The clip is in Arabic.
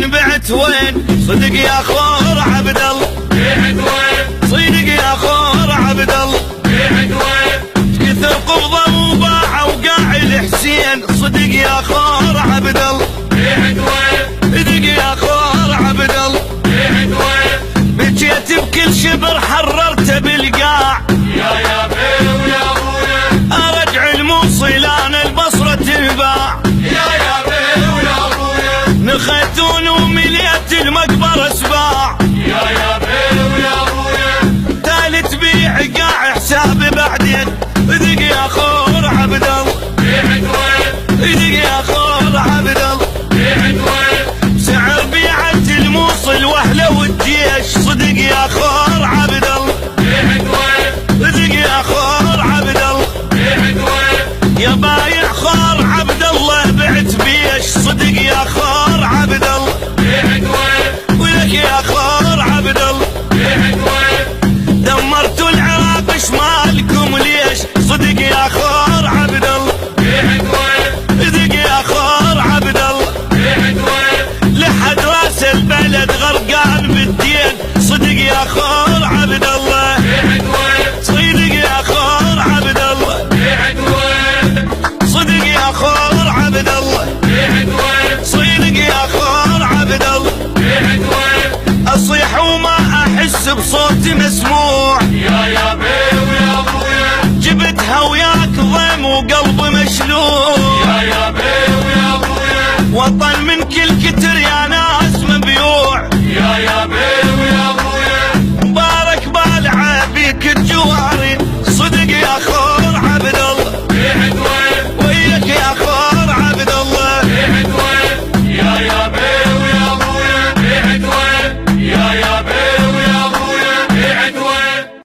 بعت وين صدق يا خور عبد الله بعت وين صدق يا خور عبد الله بعت وين كثر قبضه وباع وقاع الحسين صدق يا خور عبد الله بعت وين صدق يا خور عبد الله بعت وين بجيت بكل شبر حررته بالقاع يا بيه ويا ابويا ارجع الموصل انا البصره تنباع يا بيه ويا ابويا نخيتون ومليت المقبره سباع يا بيه ويا ابويا ثالث بيع قاع حسابي بعدين صدق يا خور عبد الله بعت وين صدق يا خور عبد الله بعت وين سعر بيعة الموصل واهله والجيش صدق يا خور عبد الله بعت وين صدق يا خور عبد الله بعت وين يا بايع خور عبد الله بعت بيش صدق يا خور عبد الله بعت وين ولك يا خور عبد الله بعت وين دمرتوا العراق شمالكم ليش صدق يا خور عبد الله بعت وين صدق يا خور عبد الله بعت وين لحد راس البلد غرقان بالدين صدق يا خور عبد الله بعت وين صدق يا خور عبد الله بعت وين صدق يا خور عبد الله بعت وين صدق يا خور عبد الله بعت وين اصيح وما احس بصوتي مسموع يا بيه ويا ابويا جبتها وياك ضيم وقلبي مشلوع يا بيه ويا ابويا وطن من كل كتر يا ناس مبيوع يا بيه ويا ابويا مبارك بالعه بيك الجوع